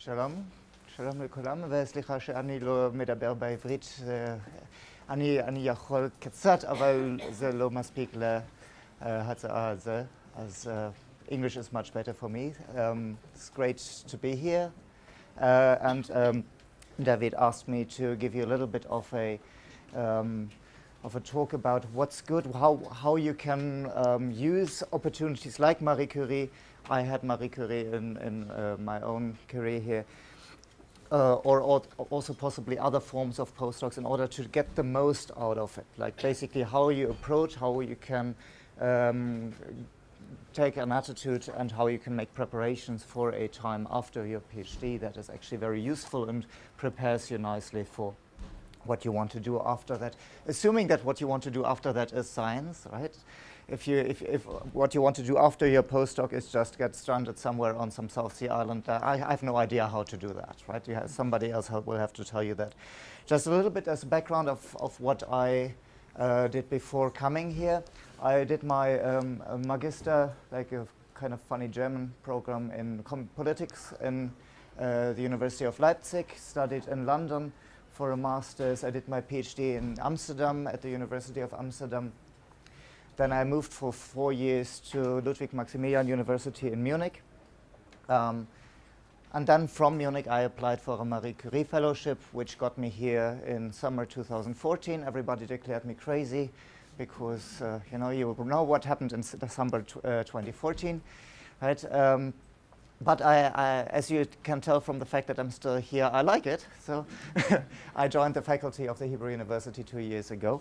שלום, שלום לכולם, וסליחה שאני לא מדבר בעברית. אני יכול קצת, אבל זה לא מספיק להצעה הזו. אז English is much better for me. It's great to be here. And David asked me to give you a little bit of a talk about what's good, how you can use opportunities like Marie Curie. I had Marie Curie in my own career here, or also possibly other forms of postdocs in order to get the most out of it. Like basically how you approach, how you can take an attitude and how you can make preparations for a time after your PhD that is actually very useful and prepares you nicely for what you want to do after that. Assuming that what you want to do after that is science, right? If what you want to do after your postdoc is just get stranded somewhere on some South Sea island, I have no idea how to do that, right? Somebody else will have to tell you that. Just a little bit as a background of what I did before coming here. I did my magister, like a kind of funny German program in politics in the University of Leipzig, studied in London for a master's. I did my PhD in Amsterdam at the University of Amsterdam. Then I moved for 4 years to Ludwig-Maximilian University in Munich. And then from Munich, I applied for a Marie Curie fellowship, which got me here in summer 2014. Everybody declared me crazy because, you know what happened in December 2014, right? But as you can tell from the fact that I'm still here, I like it. So I joined the faculty of the Hebrew University 2 years ago.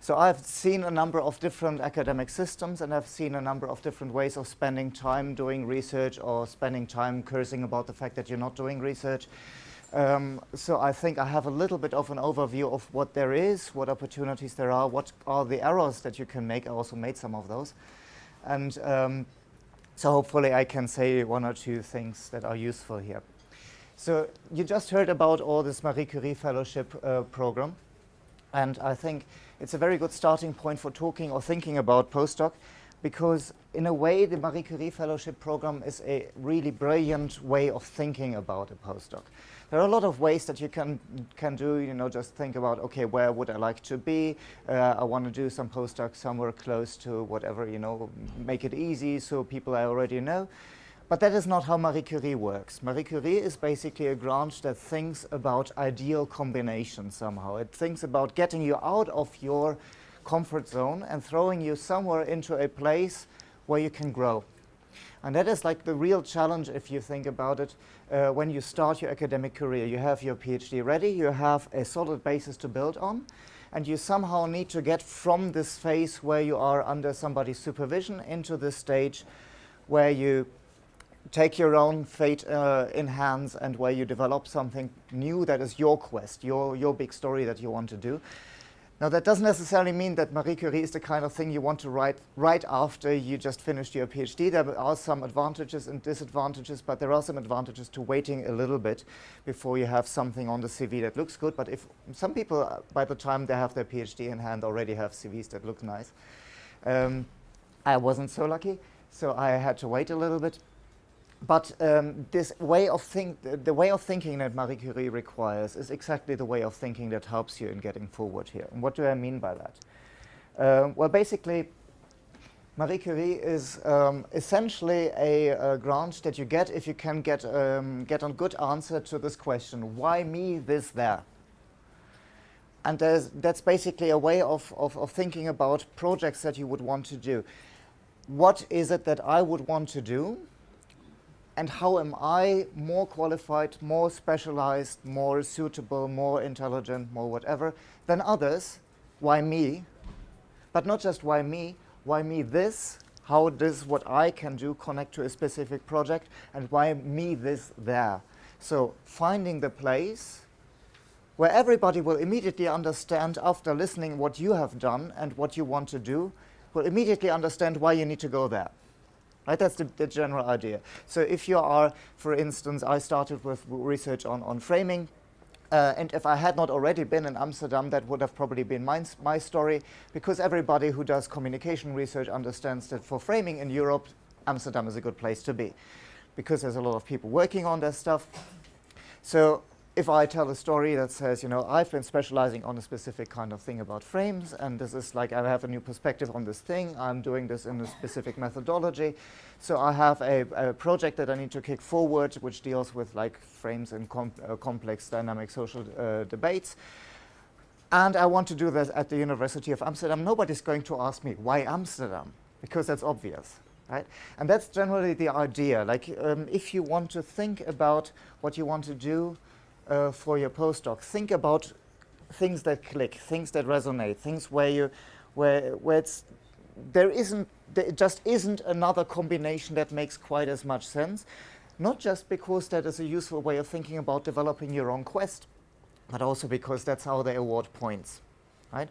So I've seen a number of different academic systems, and I've seen a number of different ways of spending time doing research or spending time cursing about the fact that you're not doing research. So I think I have a little bit of an overview of what there is, what opportunities there are, what are the errors that you can make. I also made some of those. And so hopefully I can say one or two things that are useful here. So you just heard about all this Marie Curie fellowship program. And I think it's a very good starting point for talking or thinking about postdoc, because in a way the Marie Curie fellowship program is a really brilliant way of thinking about a postdoc. There are a lot of ways that you can do, just think about, okay, where would I like to be? I want to do some postdoc somewhere close to whatever, make it easy so people I already know. But that is not how Marie Curie works. Marie Curie is basically a branch that thinks about ideal combinations somehow. It thinks about getting you out of your comfort zone and throwing you somewhere into a place where you can grow. And that is like the real challenge if you think about it. When you start your academic career, you have your PhD ready, you have a solid basis to build on, and you somehow need to get from this phase where you are under somebody's supervision into this stage where you take your own fate in hands and where you develop something new that is your quest, your big story that you want to do. Now that doesn't necessarily mean that Marie Curie is the kind of thing you want to write right after you just finished your PhD. There are some advantages and disadvantages, but there are some advantages to waiting a little bit before you have something on the CV that looks good. But if some people, by the time they have their PhD in hand, already have CVs that look nice. I wasn't so lucky, so I had to wait a little bit. But the way of thinking that Marie Curie requires is exactly the way of thinking that helps you in getting forward here. And what do I mean by that? Well, basically, Marie Curie is essentially a grant that you get if you can get a good answer to this question: why me, this, there? And that's basically a way of thinking about projects that you would want to do. What is it that I would want to do? And how am I more qualified, more specialized, more suitable, more intelligent, more whatever than others? Why me? But not just why me this? How does what I can do connect to a specific project? And why me this there? So finding the place where everybody will immediately understand after listening what you have done and what you want to do, will immediately understand why you need to go there. Right, that's the general idea. So if you are, for instance, I started with research on framing, and if I had not already been in Amsterdam, that would have probably been my story, because everybody who does communication research understands that for framing in Europe, Amsterdam is a good place to be. because there's a lot of people working on that stuff. So if I tell a story that says, you know, I've been specializing on a specific kind of thing about frames, and this is like I have a new perspective on this thing, I'm doing this in a specific methodology. So I have a project that I need to kick forward, which deals with like frames in complex dynamic social debates. And I want to do this at the University of Amsterdam. Nobody's going to ask me, why Amsterdam? Because that's obvious, right? And that's generally the idea. Like, if you want to think about what you want to do for your postdoc, think about things that click, things that resonate, things where it just isn't another combination that makes quite as much sense. Not just because that is a useful way of thinking about developing your own quest, but also because that's how they award points, right?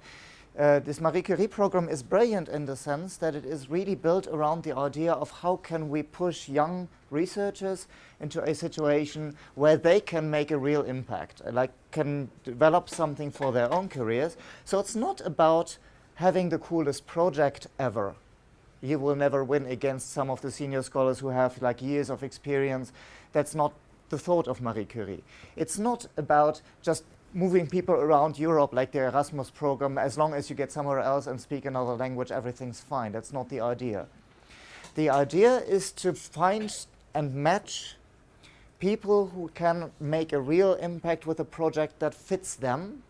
This Marie Curie program is brilliant in the sense that it is really built around the idea of how can we push young researchers into a situation where they can make a real impact, like can develop something for their own careers. So it's not about having the coolest project ever. You will never win against some of the senior scholars who have like years of experience. That's not the thought of Marie Curie. It's not about just moving people around Europe like the Erasmus program. As long as you get somewhere else and speak another language, everything's fine. That's not the idea. The idea is to find and match people who can make a real impact with a project that fits them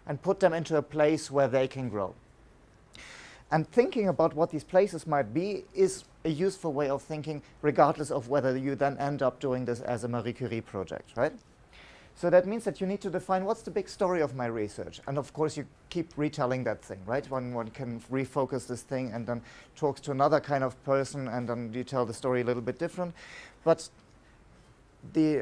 and put them into a place where they can grow. And thinking about what these places might be is a useful way of thinking, regardless of whether you then end up doing this as a Marie Curie project, right? So that means that you need to define what's the big story of my research. And of course, you keep retelling that thing, right? One can refocus this thing and then talks to another kind of person, and then you tell the story a little bit different. But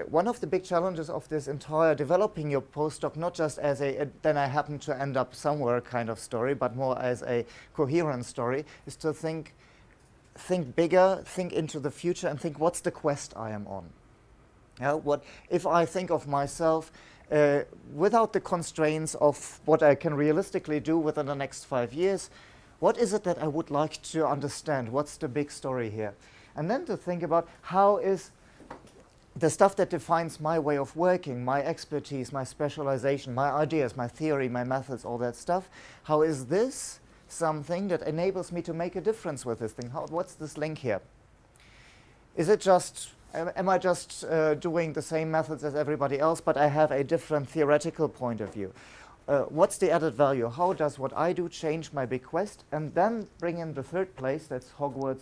one of the big challenges of this entire developing your postdoc, not just as then I happen to end up somewhere kind of story, but more as a coherent story, is to think bigger, think into the future, and think what's the quest I am on. What if I think of myself without the constraints of what I can realistically do within the next 5 years, what is it that I would like to understand? What's the big story here? And then to think about how is the stuff that defines my way of working, my expertise, my specialization, my ideas, my theory, my methods, all that stuff, how is this something that enables me to make a difference with this thing? What's this link here? Is it just, am I just doing the same methods as everybody else, but I have a different theoretical point of view? What's the added value? How does what I do change my big quest? And then bring in the third place, that's Hogwarts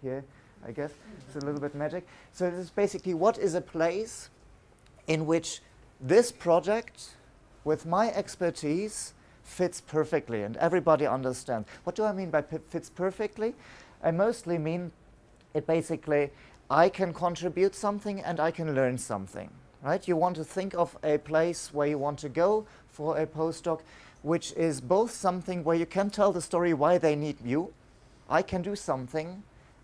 here, I guess. It's a little bit magic. So this is basically what is a place in which this project with my expertise fits perfectly and everybody understands. What do I mean by fits perfectly? I mostly mean it basically I can contribute something and I can learn something, right? You want to think of a place where you want to go for a postdoc, which is both something where you can tell the story why they need you. I can do something,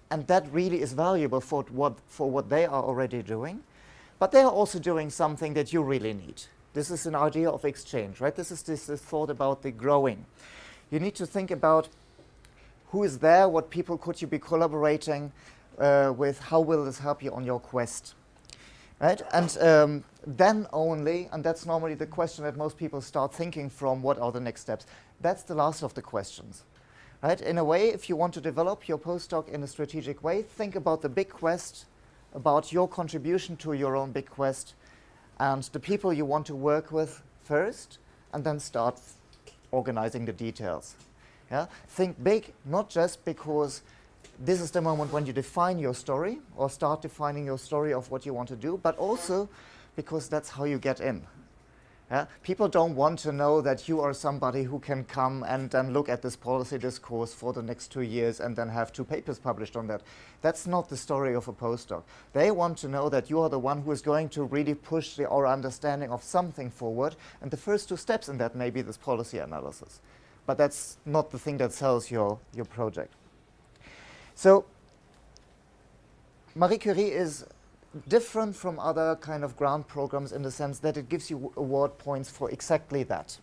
and that really is valuable for what they are already doing. But they are also doing something that you really need. This is an idea of exchange, right? This is this thought about the growing. You need to think about who is there, what people could you be collaborating with, how will this help you on your quest, right? And then only, and that's normally the question that most people start thinking from, what are the next steps? That's the last of the questions. Right? In a way, if you want to develop your postdoc in a strategic way, think about the big quest, about your contribution to your own big quest, and the people you want to work with first, and then start organizing the details. Yeah? Think big, not just because this is the moment when you define your story, or start defining your story of what you want to do, but also because that's how you get in. Yeah? People don't want to know that you are somebody who can come and then look at this policy discourse for the next 2 years and then have 2 papers published on that. That's not the story of a postdoc. They want to know that you are the one who is going to really push our understanding of something forward, and the first 2 steps in that may be this policy analysis. But that's not the thing that sells your project. So Marie Curie is different from other kind of grant programs in the sense that it gives you award points for exactly that.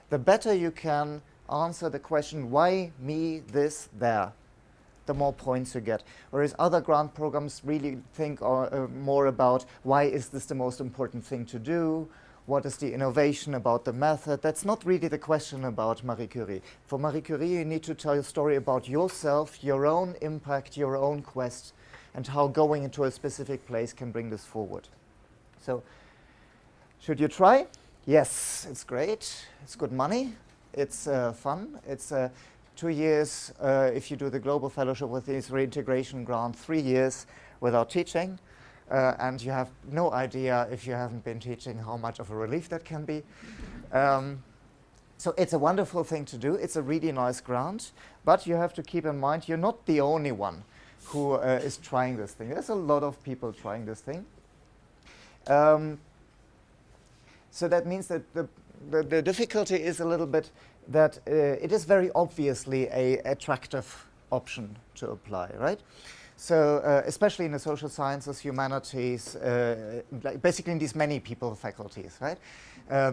The better you can answer the question, why me, this, there, the more points you get. Whereas other grant programs really think more about why is this the most important thing to do, what is the innovation about the method. That's not really the question about Marie Curie. For Marie Curie, you need to tell a story about yourself, your own impact, your own quest, and how going into a specific place can bring this forward. So, should you try? Yes, it's great. It's good money. It's fun. It's 2 years if you do the global fellowship with this reintegration grant, 3 years without teaching. And you have no idea, if you haven't been teaching, how much of a relief that can be. So it's a wonderful thing to do. It's a really nice grant. But you have to keep in mind, you're not the only one who is trying this thing. There's a lot of people trying this thing. So that means that the difficulty is a little bit that it is very obviously an attractive option to apply, right? So especially in the social sciences, humanities, basically in these many people faculties, right?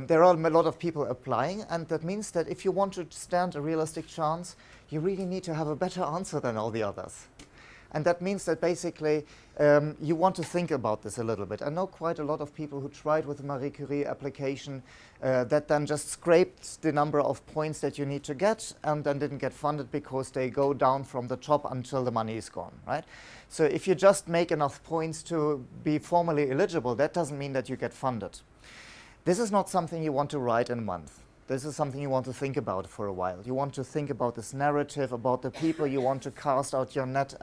There are a lot of people applying, and that means that if you want to stand a realistic chance, you really need to have a better answer than all the others. And that means that basically you want to think about this a little bit. I know quite a lot of people who tried with the Marie Curie application that then just scraped the number of points that you need to get and then didn't get funded because they go down from the top until the money is gone, right? So if you just make enough points to be formally eligible, that doesn't mean that you get funded. This is not something you want to write in a month. This is something you want to think about for a while. You want to think about this narrative, about the people. You want to cast out your net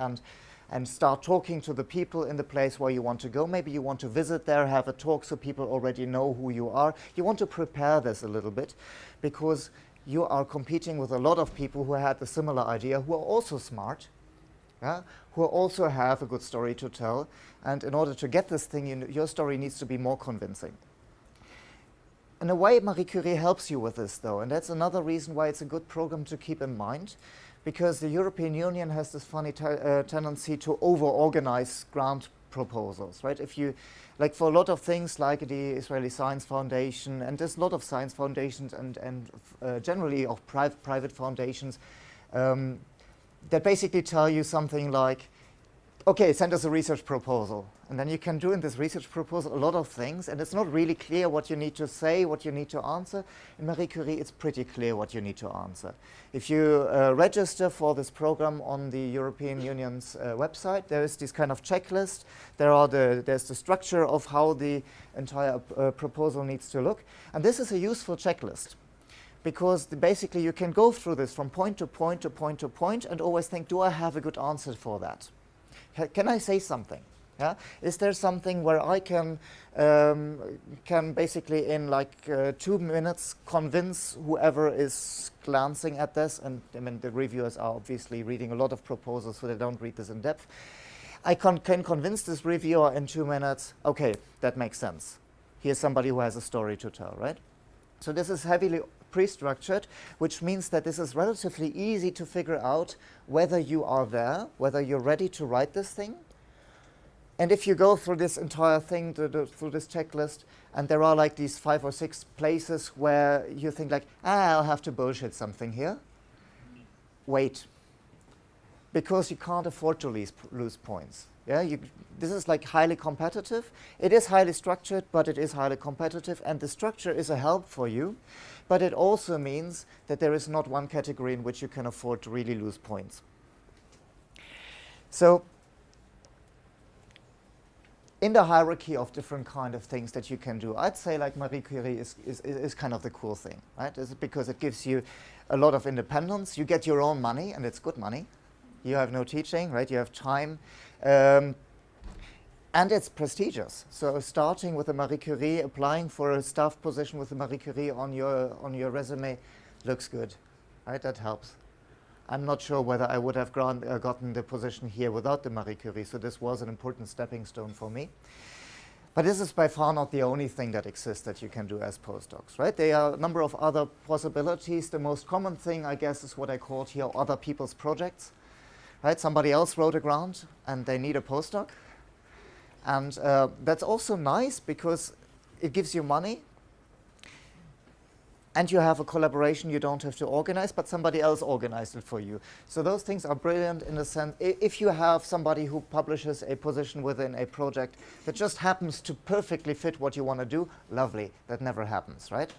and start talking to the people in the place where you want to go. Maybe you want to visit there, have a talk so people already know who you are. You want to prepare this a little bit because you are competing with a lot of people who had a similar idea, who are also smart, who also have a good story to tell. And in order to get this thing, your story needs to be more convincing. In a way, Marie Curie helps you with this, though, and that's another reason why it's a good program to keep in mind, because the European Union has this funny tendency to over-organize grant proposals, right? If you, like for a lot of things like the Israeli Science Foundation, and there's a lot of science foundations and generally of private foundations that basically tell you something like, okay, send us a research proposal. And then you can do in this research proposal a lot of things, and it's not really clear what you need to say, what you need to answer. In Marie Curie, it's pretty clear what you need to answer. If you register for this program on the European Union's website, there is this kind of checklist. There's the structure of how the entire proposal needs to look. And this is a useful checklist, because basically you can go through this from point to point to point to point and always think, do I have a good answer for that? Can I say something? Yeah? Is there something where I can basically in like 2 minutes convince whoever is glancing at this, and I mean the reviewers are obviously reading a lot of proposals, so they don't read this in depth. I can convince this reviewer in 2 minutes, okay, that makes sense. Here's somebody who has a story to tell, right? So this is heavily pre-structured, which means that this is relatively easy to figure out whether you are there, whether you're ready to write this thing. And if you go through this entire thing, through this checklist, and there are like these 5 or 6 places where you think like, I'll have to bullshit something here. Wait. Because you can't afford to lose points. Yeah, this is like highly competitive. It is highly structured, but it is highly competitive, and the structure is a help for you. But it also means that there is not one category in which you can afford to really lose points. So in the hierarchy of different kind of things that you can do, I'd say like Marie Curie is kind of the cool thing, right? It's because it gives you a lot of independence. You get your own money, and it's good money. You have no teaching, right? You have time. And it's prestigious. So starting with a Marie Curie, applying for a staff position with a Marie Curie on your resume looks good, right? That helps. I'm not sure whether I would have gotten the position here without the Marie Curie, so this was an important stepping stone for me. But this is by far not the only thing that exists that you can do as postdocs, right? There are a number of other possibilities. The most common thing, I guess, is what I called here other people's projects, right? Somebody else wrote a grant and they need a postdoc. And that's also nice because it gives you money. and you have a collaboration you don't have to organize, but somebody else organized it for you. So those things are brilliant in the sense, if you have somebody who publishes a position within a project that just happens to perfectly fit what you want to do, lovely, that never happens, right?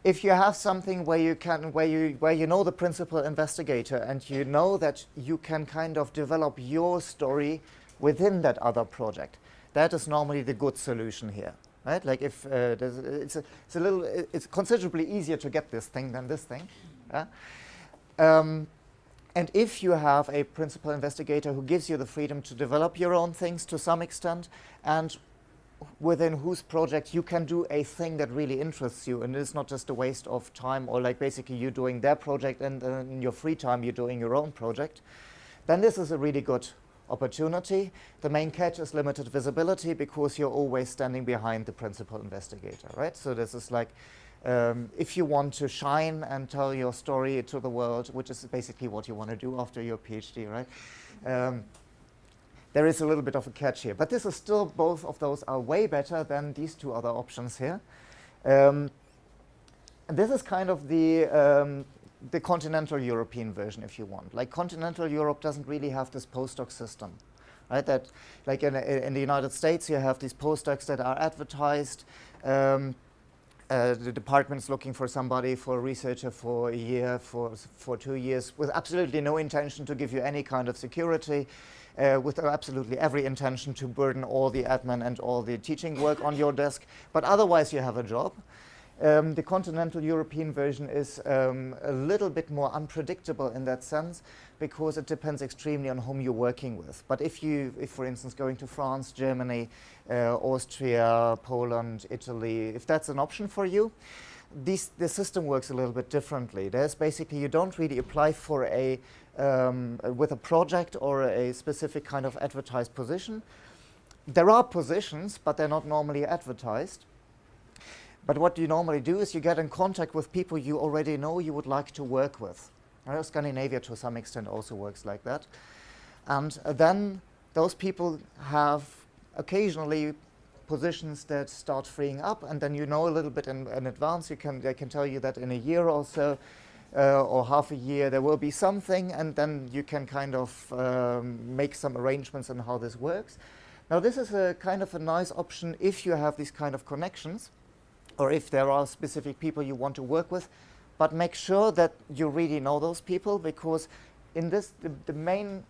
If you have something where you know the principal investigator and you know that you can kind of develop your story within that other project, that is normally the good solution here. Right? Like if it's considerably easier to get this thing than this thing. Yeah? And if you have a principal investigator who gives you the freedom to develop your own things to some extent, and within whose project you can do a thing that really interests you, and it's not just a waste of time, or like basically you doing their project and in your free time you're doing your own project, then this is a really good opportunity. The main catch is limited visibility because you're always standing behind the principal investigator, right? So this is like, if you want to shine and tell your story to the world, which is basically what you want to do after your PhD, right? There is a little bit of a catch here. But this is still, both of those are way better than these two other options here. And this is kind of the continental European version, if you want. Like continental Europe doesn't really have this postdoc system, right? That, like in the United States, you have these postdocs that are advertised. The department's looking for somebody, for a researcher for a year, for 2 years, with absolutely no intention to give you any kind of security, with absolutely every intention to burden all the admin and all the teaching work on your desk. But otherwise, you have a job. The continental European version is a little bit more unpredictable in that sense, because it depends extremely on whom you're working with. But if for instance, going to France, Germany, Austria, Poland, Italy, if that's an option for you, the system works a little bit differently. There's basically, you don't really apply for with a project or a specific kind of advertised position. There are positions, but they're not normally advertised. But what you normally do is you get in contact with people you already know you would like to work with. Scandinavia to some extent also works like that. And then those people have occasionally positions that start freeing up, and then you know a little bit in advance. They can tell you that in a year or so, or half a year, there will be something, and then you can kind of make some arrangements on how this works. Now this is a kind of a nice option if you have these kind of connections, or if there are specific people you want to work with, but make sure that you really know those people, because in this, the main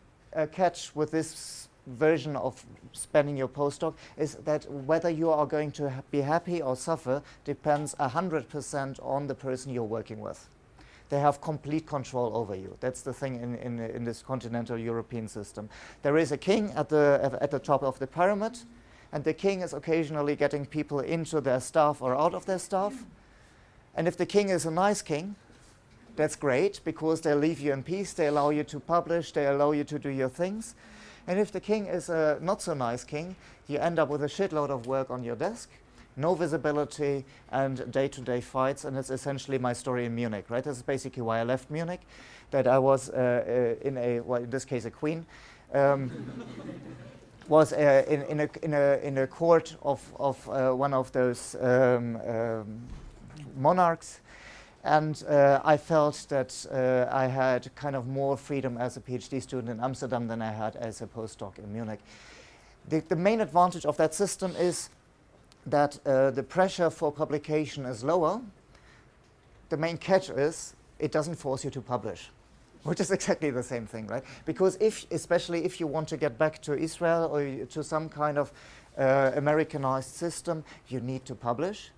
catch with this version of spending your postdoc is that whether you are going to be happy or suffer depends 100% on the person you're working with. They have complete control over you. That's the thing in this continental European system. There is a king at the top of the pyramid, and the king is occasionally getting people into their staff or out of their staff. And if the king is a nice king, that's great, because they leave you in peace, they allow you to publish, they allow you to do your things. And if the king is a not so nice king, you end up with a shitload of work on your desk, no visibility, and day-to-day fights. And it's essentially my story in Munich, right? This is basically why I left Munich, that I was in this case a queen, was in a court of one of those monarchs, and I felt that I had kind of more freedom as a PhD student in Amsterdam than I had as a postdoc in Munich. The main advantage of that system is that the pressure for publication is lower. The main catch is it doesn't force you to publish, which is exactly the same thing, right? Because especially if you want to get back to Israel or to some kind of Americanized system, you need to publish.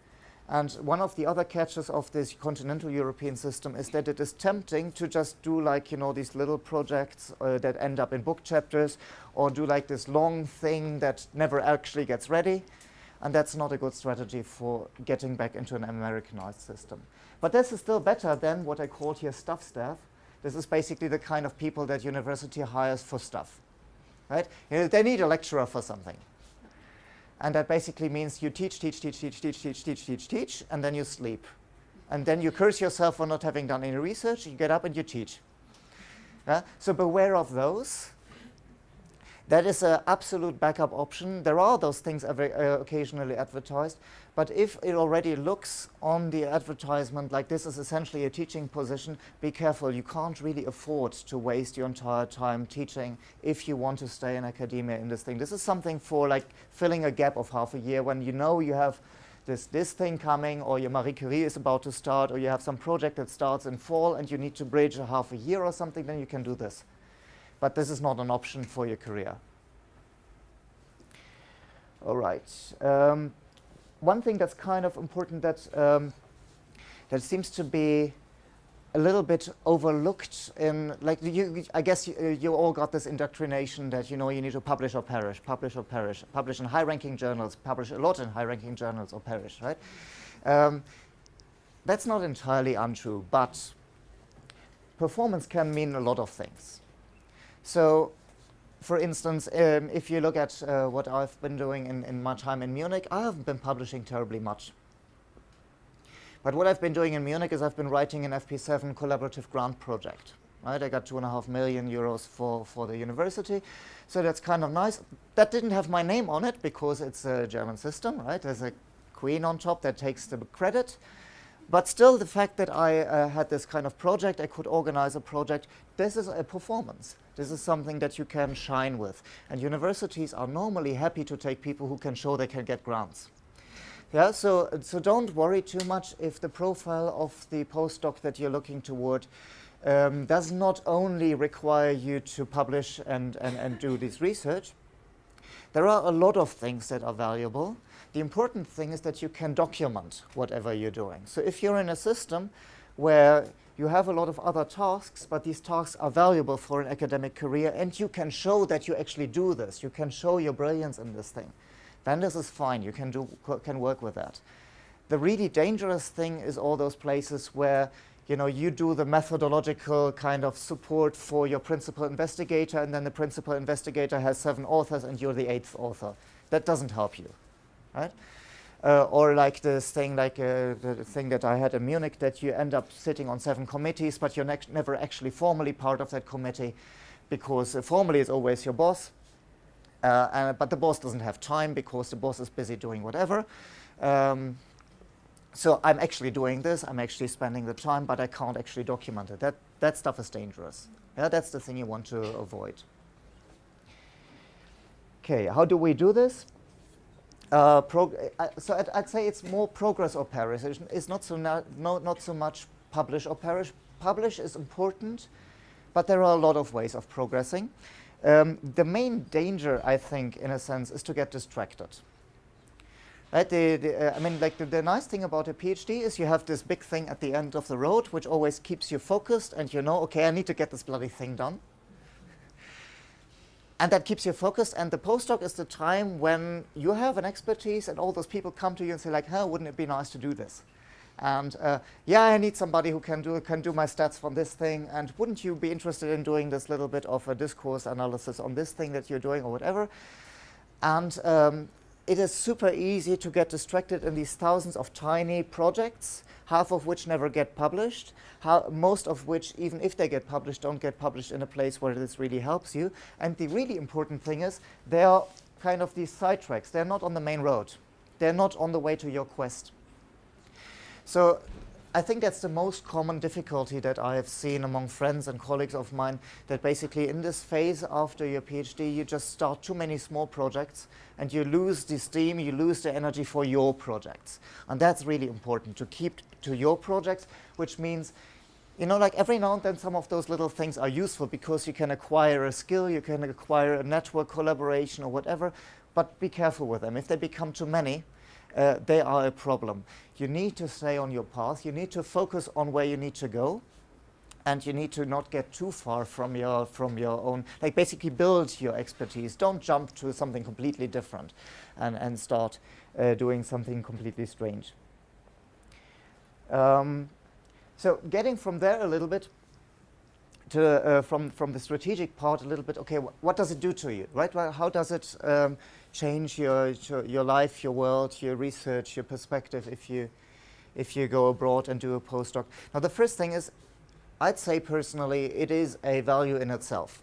And one of the other catches of this continental European system is that it is tempting to just do these little projects that end up in book chapters, or do like this long thing that never actually gets ready. And that's not a good strategy for getting back into an Americanized system. But this is still better than what I called here staff. This is basically the kind of people that university hires for stuff, right? They need a lecturer for something. And that basically means you teach, and then you sleep. And then you curse yourself for not having done any research, you get up and you teach. So beware of those. That is an absolute backup option. There are those things occasionally advertised, but if it already looks on the advertisement like this is essentially a teaching position, be careful. You can't really afford to waste your entire time teaching if you want to stay in academia in this thing. This is something for like filling a gap of half a year when you know you have this thing coming, or your Marie Curie is about to start, or you have some project that starts in fall and you need to bridge a half a year or something, then you can do this. But this is not an option for your career. All right. One thing that's kind of important that seems to be a little bit overlooked in, like, I guess you all got this indoctrination that, you know, you need to publish or perish, publish or perish, publish in high-ranking journals, publish a lot in high-ranking journals or perish, right? That's not entirely untrue, but performance can mean a lot of things. So, for instance, if you look at what I've been doing in my time in Munich, I haven't been publishing terribly much. But what I've been doing in Munich is I've been writing an FP7 collaborative grant project. Right? I got 2.5 million euros for the university, so that's kind of nice. That didn't have my name on it because it's a German system, right? There's a queen on top that takes the credit. But still, the fact that I had this kind of project, I could organize a project, this is a performance. This is something that you can shine with. And universities are normally happy to take people who can show they can get grants. Yeah, so don't worry too much if the profile of the postdoc that you're looking toward does not only require you to publish and do this research. There are a lot of things that are valuable. The important thing is that you can document whatever you're doing. So if you're in a system where you have a lot of other tasks, but these tasks are valuable for an academic career, and you can show that you actually do this, you can show your brilliance in this thing, then this is fine. You can work with that. The really dangerous thing is all those places where, you know, you do the methodological kind of support for your principal investigator, and then the principal investigator has 7 authors and you're the 8th author. That doesn't help you, right? Or like this thing, like the thing that I had in Munich, that you end up sitting on 7 committees, but you're never actually formally part of that committee, because formally it's always your boss, but the boss doesn't have time because the boss is busy doing whatever. So I'm actually doing this, I'm actually spending the time, but I can't actually document it. That stuff is dangerous. Yeah, that's the thing you want to avoid. Okay, how do we do this? So I'd say it's more progress or perish. It's not so much publish or perish. Publish is important, but there are a lot of ways of progressing. The main danger, I think, in a sense, is to get distracted. Right? I mean, like the nice thing about a PhD is you have this big thing at the end of the road, which always keeps you focused, and you know, okay, I need to get this bloody thing done. And that keeps you focused, and the postdoc is the time when you have an expertise and all those people come to you and say like, "Huh, wouldn't it be nice to do this?" And yeah, I need somebody who can do my stats from this thing, and wouldn't you be interested in doing this little bit of a discourse analysis on this thing that you're doing or whatever? And it is super easy to get distracted in these thousands of tiny projects, half of which never get published, most of which, even if they get published, don't get published in a place where this really helps you. And the really important thing is they are kind of these sidetracks. They're not on the main road. They're not on the way to your quest. So I think that's the most common difficulty that I have seen among friends and colleagues of mine, that basically in this phase after your PhD, you just start too many small projects and you lose the steam, you lose the energy for your projects. And that's really important, to keep to your projects, which means, you know, like every now and then some of those little things are useful because you can acquire a skill, you can acquire a network collaboration or whatever, but be careful with them. If they become too many, they are a problem. You need to stay on your path, you need to focus on where you need to go, and you need to not get too far from your own, like basically build your expertise. Don't jump to something completely different and start doing something completely strange. So getting from there a little bit to from the strategic part a little bit, okay, what does it do to you, right? Well, how does it change your life, your world, your research, your perspective if you go abroad and do a postdoc? Now, the first thing is, I'd say personally, it is a value in itself.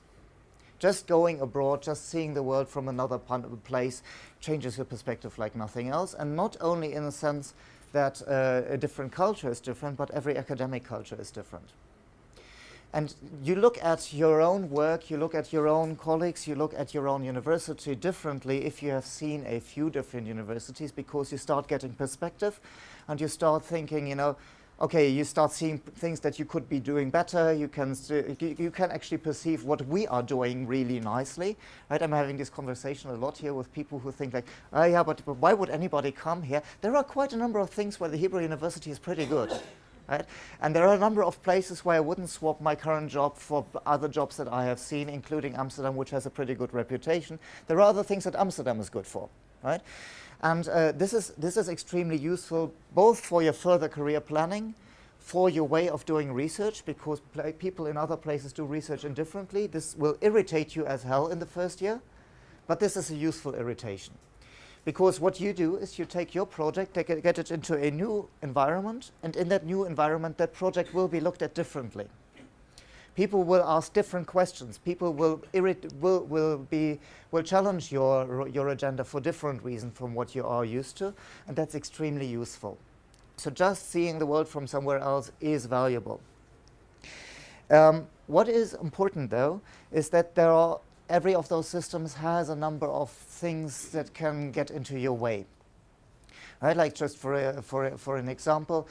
Just going abroad, just seeing the world from another place changes your perspective like nothing else, and not only in the sense that a different culture is different, but every academic culture is different. And you look at your own work, you look at your own colleagues, you look at your own university differently if you have seen a few different universities, because you start getting perspective and you start thinking, you know, okay, you start seeing things that you could be doing better. You can actually perceive what we are doing really nicely, right? I'm having this conversation a lot here with people who think like, oh yeah, but why would anybody come here? There are quite a number of things where the Hebrew University is pretty good. Right? And there are a number of places where I wouldn't swap my current job for other jobs that I have seen, including Amsterdam, which has a pretty good reputation. There are other things that Amsterdam is good for, right? And this is extremely useful both for your further career planning, for your way of doing research, because people in other places do research indifferently. This will irritate you as hell in the first year, but this is a useful irritation. Because what you do is you take your project, get it into a new environment, and in that new environment, that project will be looked at differently. People will ask different questions. People will challenge your agenda for different reasons from what you are used to, and that's extremely useful. So just seeing the world from somewhere else is valuable. What is important, though, is that every of those systems has a number of things that can get into your way. Right? Like just for an example,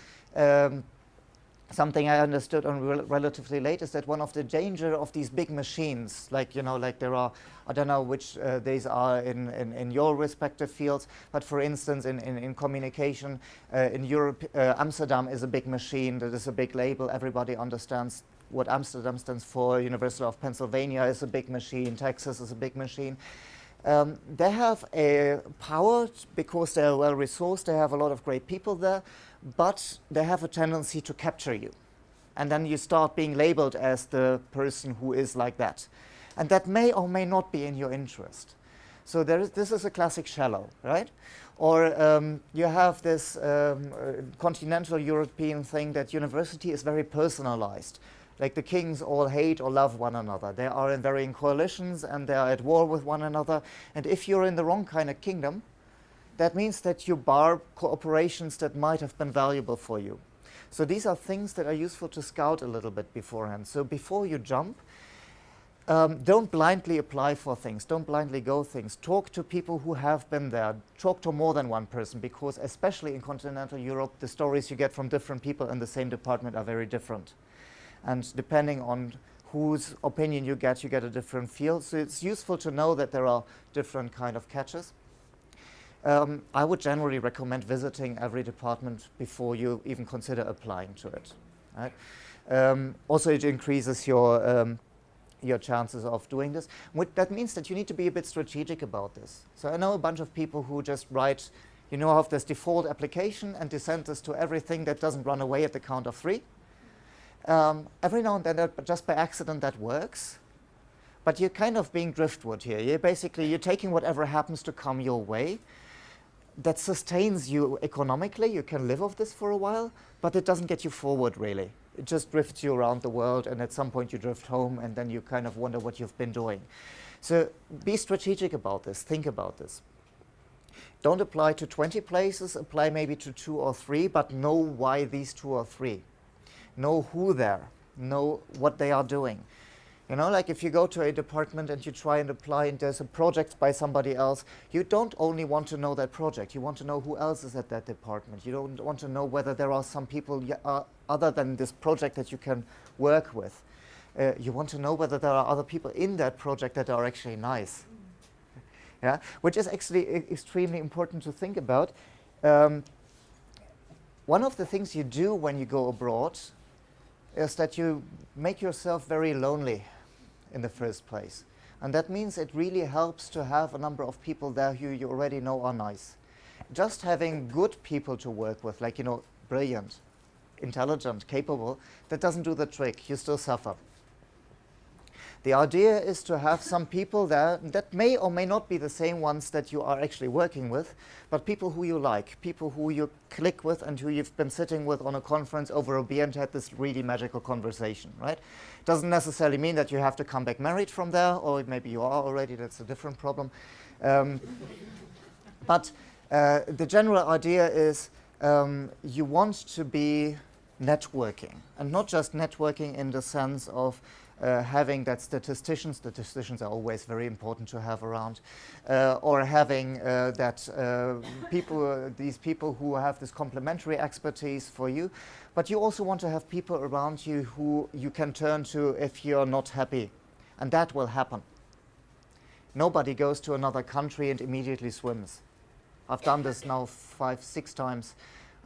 something I understood on relatively late is that one of the danger of these big machines, like like there are, I don't know which these are in your respective fields, but for instance in communication in Europe, Amsterdam is a big machine. That is a big label. Everybody understands what Amsterdam stands for. University of Pennsylvania is a big machine. Texas is a big machine. They have a power because they are well resourced. They have a lot of great people there, but they have a tendency to capture you. And then you start being labeled as the person who is like that. And that may or may not be in your interest. So this is a classic shallow, right? Or you have this continental European thing that university is very personalized. Like the kings all hate or love one another. They are in varying coalitions and they are at war with one another. And if you're in the wrong kind of kingdom, that means that you bar cooperations that might have been valuable for you. So these are things that are useful to scout a little bit beforehand. So before you jump, don't blindly apply for things. Don't blindly go things. Talk to people who have been there. Talk to more than one person, because especially in continental Europe, the stories you get from different people in the same department are very different. And depending on whose opinion you get a different feel. So it's useful to know that there are different kind of catches. I would generally recommend visiting every department before you even consider applying to it. Right? Also, it increases your chances of doing this. That means that you need to be a bit strategic about this. So I know a bunch of people who just write, have this default application and they send this to everything that doesn't run away at the count of 3. Every now and then, just by accident, that works. But you're kind of being driftwood here. You're taking whatever happens to come your way. That sustains you economically. You can live off this for a while, but it doesn't get you forward, really. It just drifts you around the world, and at some point you drift home, and then you kind of wonder what you've been doing. So be strategic about this. Think about this. Don't apply to 20 places. Apply maybe to 2 or 3, but know why these 2 or 3. Know who they're. Know what they are doing. Like if you go to a department and you try and apply and there's a project by somebody else, you don't only want to know that project. You want to know who else is at that department. You don't want to know whether there are some people other than this project that you can work with. You want to know whether there are other people in that project that are actually nice. Yeah, which is actually extremely important to think about. One of the things you do when you go abroad is that you make yourself very lonely in the first place. And that means it really helps to have a number of people there who you already know are nice. Just having good people to work with, like, brilliant, intelligent, capable, that doesn't do the trick. You still suffer. The idea is to have some people there that may or may not be the same ones that you are actually working with, but people who you like, people who you click with and who you've been sitting with on a conference over a beer and had this really magical conversation, right? Doesn't necessarily mean that you have to come back married from there, or maybe you are already, that's a different problem. But the general idea is you want to be networking, and not just networking in the sense of having that statisticians are always very important to have around, or having these people who have this complementary expertise for you, but you also want to have people around you who you can turn to if you're not happy, and that will happen. Nobody goes to another country and immediately swims. I've done this now 5-6 times,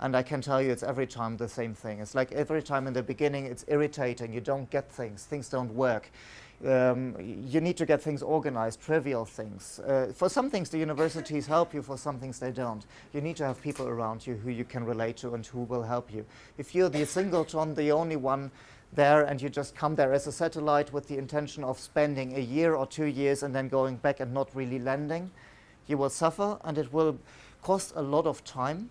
and I can tell you it's every time the same thing. It's like every time in the beginning it's irritating, you don't get things don't work. You need to get things organized, trivial things. For some things the universities help you, for some things they don't. You need to have people around you who you can relate to and who will help you. If you're the singleton, the only one there, and you just come there as a satellite with the intention of spending a year or 2 years and then going back and not really landing, you will suffer, and it will cost a lot of time,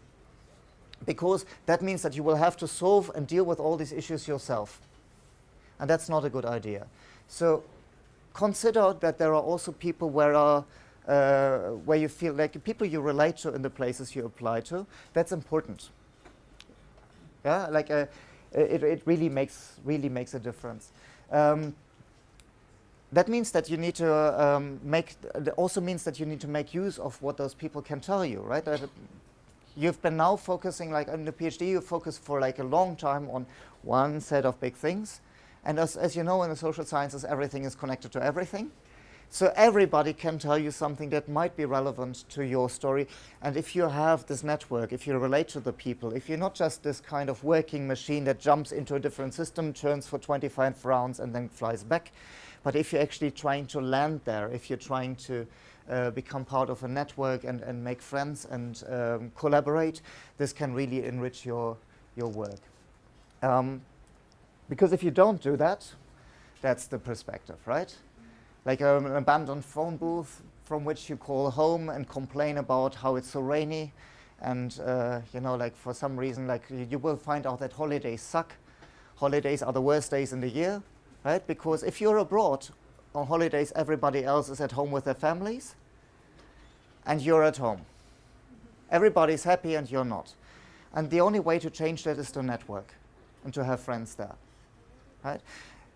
because that means that you will have to solve and deal with all these issues yourself. And that's not a good idea. So consider that there are also people where you feel like people you relate to in the places you apply to. That's important. Yeah, like it really makes a difference. That means that you need to also means that you need to make use of what those people can tell you, right? You've been now focusing, like in the PhD, you focus for like a long time on one set of big things. And as you know, in the social sciences, everything is connected to everything. So everybody can tell you something that might be relevant to your story. And if you have this network, if you relate to the people, if you're not just this kind of working machine that jumps into a different system, turns for 25 rounds and then flies back, but if you're actually trying to land there, if you're trying to become part of a network and make friends and collaborate, this can really enrich your work. Because if you don't do that, that's the perspective, right? Like an abandoned phone booth from which you call home and complain about how it's so rainy, and like for some reason, like you will find out that holidays suck. Holidays are the worst days in the year, right? Because if you're abroad on holidays, everybody else is at home with their families, and you're at home. Everybody's happy and you're not. And the only way to change that is to network and to have friends there, right?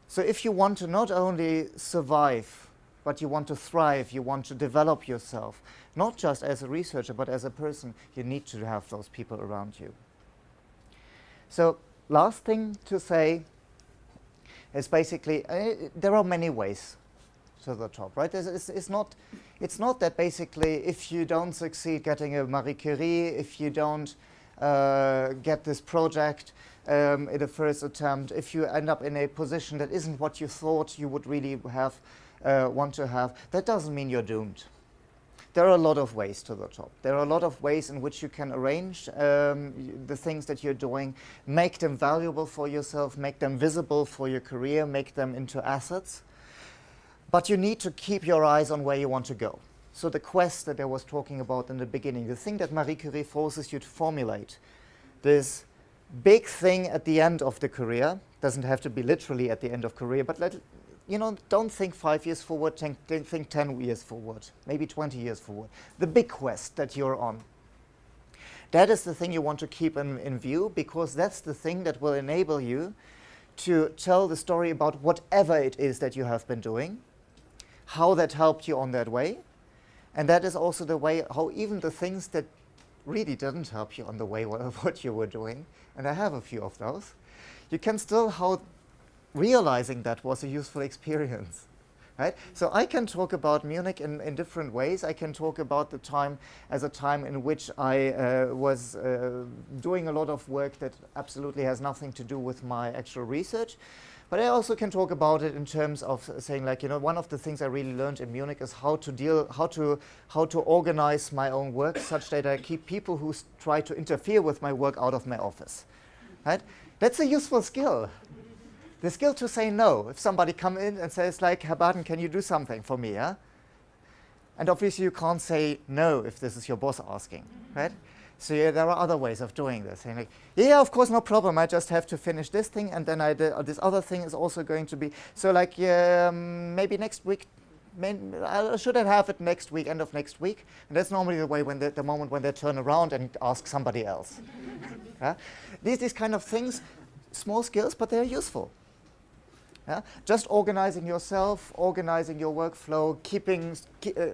So if you want to not only survive, but you want to thrive, you want to develop yourself, not just as a researcher, but as a person, you need to have those people around you. So last thing to say is basically, there are many ways to the top, right? It's not that basically if you don't succeed getting a Marie Curie, if you don't get this project in the first attempt, if you end up in a position that isn't what you thought you would really have want to have, that doesn't mean you're doomed. There are a lot of ways to the top. There are a lot of ways in which you can arrange the things that you're doing, make them valuable for yourself, make them visible for your career, make them into assets. But you need to keep your eyes on where you want to go. So the quest that I was talking about in the beginning, the thing that Marie Curie forces you to formulate, this big thing at the end of the career, doesn't have to be literally at the end of career, but don't think 5 years forward, think 10 years forward, maybe 20 years forward. The big quest that you're on. That is the thing you want to keep in view, because that's the thing that will enable you to tell the story about whatever it is that you have been doing, how that helped you on that way. And that is also the way how even the things that really didn't help you on the way of what you were doing, and I have a few of those, you can still how realizing that was a useful experience, right? So I can talk about Munich in different ways. I can talk about the time as a time in which I was doing a lot of work that absolutely has nothing to do with my actual research. But I also can talk about it in terms of saying, like, one of the things I really learned in Munich is how to organize my own work such that I keep people who try to interfere with my work out of my office, right? That's a useful skill. The skill to say no. If somebody come in and says like, Herr Baden, can you do something for me? Yeah? And obviously you can't say no if this is your boss asking, right? So yeah, there are other ways of doing this. Saying like, yeah, of course, no problem. I just have to finish this thing, and then this other thing is also going to be. So like maybe next week, I should have it next week, end of next week. And that's normally the way when the moment when they turn around and ask somebody else. Yeah? These kind of things, small skills, but they're useful. Yeah? Just organizing yourself, organizing your workflow,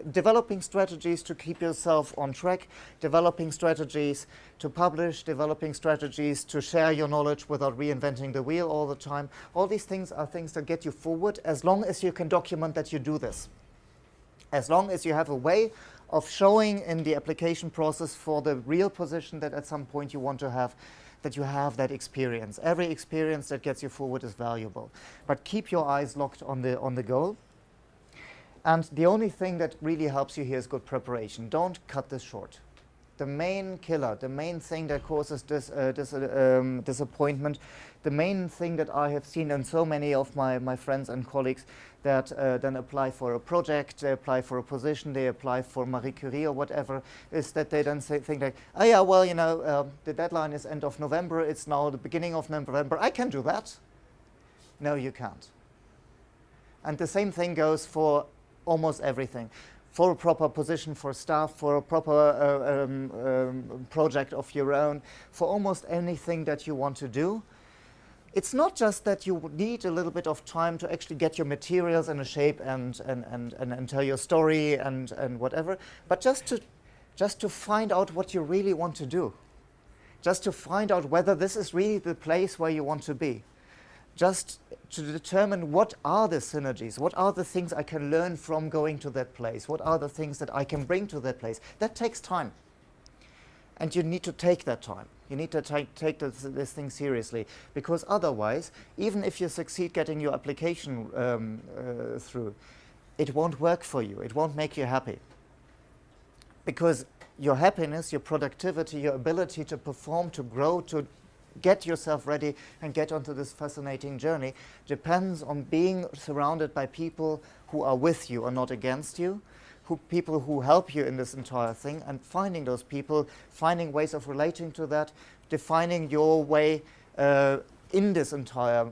developing strategies to keep yourself on track, developing strategies to publish, developing strategies to share your knowledge without reinventing the wheel all the time. All these things are things that get you forward as long as you can document that you do this. As long as you have a way of showing in the application process for the real position that at some point you want to have, that you have that experience. Every experience that gets you forward is valuable. But keep your eyes locked on the goal. And the only thing that really helps you here is good preparation. Don't cut this short. The main killer, the main thing that causes disappointment, the main thing that I have seen in so many of my friends and colleagues that then apply for a project, they apply for a position, they apply for Marie Curie or whatever, is that they then think like, oh yeah, well, you know, the deadline is end of November, it's now the beginning of November, I can do that. No, you can't. And the same thing goes for almost everything. For a proper position for staff, for a proper project of your own, for almost anything that you want to do. It's not just that you need a little bit of time to actually get your materials in a shape and tell your story and whatever, but just to find out what you really want to do. Just to find out whether this is really the place where you want to be. Just to determine what are the synergies, what are the things I can learn from going to that place, what are the things that I can bring to that place. That takes time. And you need to take that time. You need to take this thing seriously, because otherwise, even if you succeed getting your application through, it won't work for you. It won't make you happy. Because your happiness, your productivity, your ability to perform, to grow, to get yourself ready and get onto this fascinating journey depends on being surrounded by people who are with you and not against you, people who help you in this entire thing, and finding those people, finding ways of relating to that, defining your way in this entire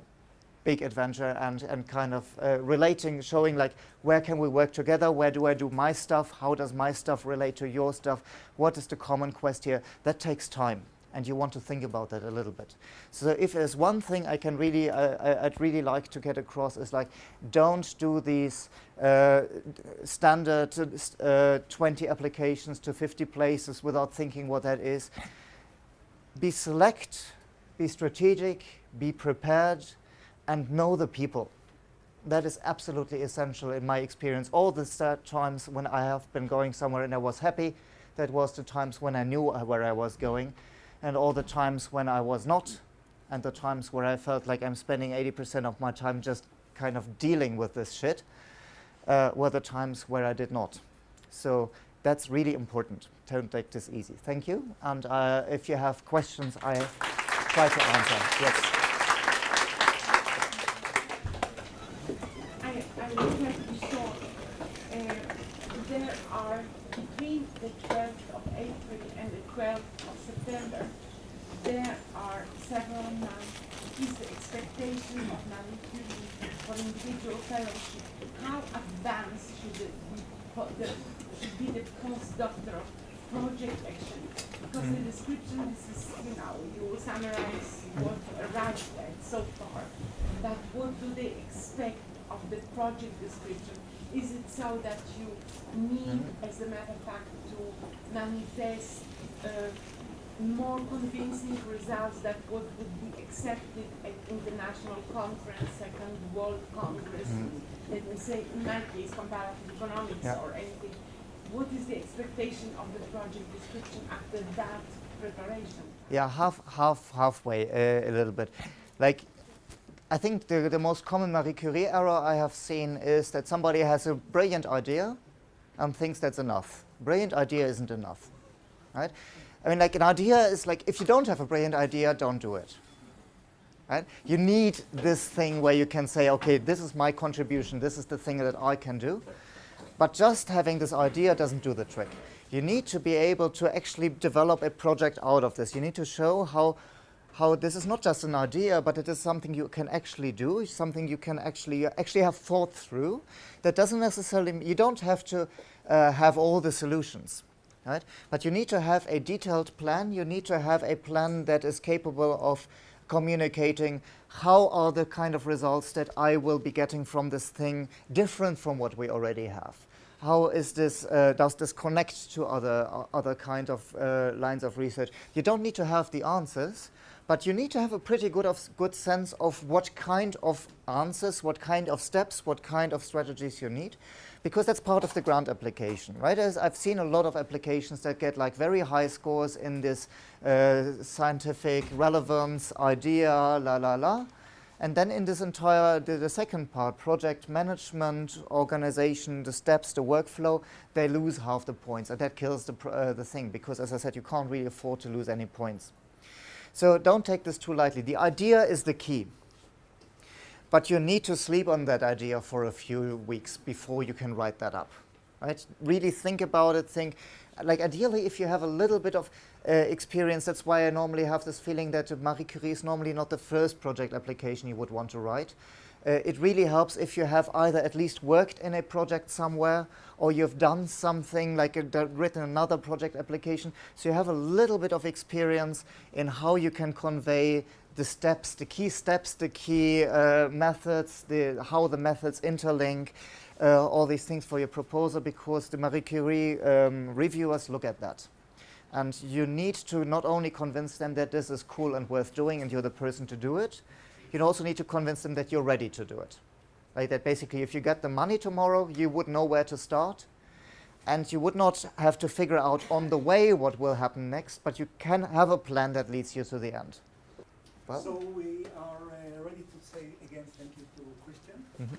big adventure and kind of relating, showing like, where can we work together, where do I do my stuff, how does my stuff relate to your stuff, what is the common quest here. That takes time. And you want to think about that a little bit. So if there's one thing I can really, I'd really like to get across is like, don't do these standard 20 applications to 50 places without thinking what that is. Be select, be strategic, be prepared, and know the people. That is absolutely essential in my experience. All the times when I have been going somewhere and I was happy, that was the times when I knew where I was going. And all the times when I was not, and the times where I felt like I'm spending 80% of my time just kind of dealing with this shit, were the times where I did not. So that's really important. Don't take this easy. Thank you. And if you have questions, I try to answer. Yes. I will try to be short. There are between the 12th of April and the 12th of September, there are several months. Is the expectation of Marie Curie for individual fellowship? How advanced should be the postdoctoral project action? Because the description is, you summarize what arrived at so far. But what do they expect of the project description? Is it so that you need, as a matter of fact, to manifest more convincing results that what would be accepted at international conference, Second World Congress, let me say, in my case, comparative economics or anything? What is the expectation of the project description after that preparation? Yeah, halfway a little bit. Like, I think the most common Marie Curie error I have seen is that somebody has a brilliant idea and thinks that's enough. Brilliant idea isn't enough, right? I mean, like, an idea is like, if you don't have a brilliant idea, don't do it. Right? You need this thing where you can say, okay, this is my contribution, this is the thing that I can do. But just having this idea doesn't do the trick. You need to be able to actually develop a project out of this. You need to show how this is not just an idea, but it is something you can actually do, something you can actually have thought through. That doesn't necessarily, you don't have to have all the solutions. Right? But you need to have a detailed plan. You need to have a plan that is capable of communicating how are the kind of results that I will be getting from this thing different from what we already have. How is this, does this connect to other kind of lines of research? You don't need to have the answers, but you need to have a pretty good sense of what kind of answers, what kind of steps, what kind of strategies you need, because that's part of the grant application, right? As I've seen a lot of applications that get like very high scores in this scientific relevance, idea, and then in this entire, the second part, project management, organization, the steps, the workflow, they lose half the points, and that kills the thing, because as I said, you can't really afford to lose any points. So don't take this too lightly. The idea is the key. But you need to sleep on that idea for a few weeks before you can write that up. Right? Really think about it. Think, like ideally, if you have a little bit of experience, that's why I normally have this feeling that Marie Curie is normally not the first project application you would want to write. It really helps if you have either at least worked in a project somewhere, or you've done something like written another project application, so you have a little bit of experience in how you can convey the steps, the key methods, how the methods interlink, all these things for your proposal, because the Marie Curie reviewers look at that. And you need to not only convince them that this is cool and worth doing and you're the person to do it, you also need to convince them that you're ready to do it. Right? That basically if you get the money tomorrow, you would know where to start, and you would not have to figure out on the way what will happen next, but you can have a plan that leads you to the end. Well, so we are ready to say again thank you to Kריסטיאן.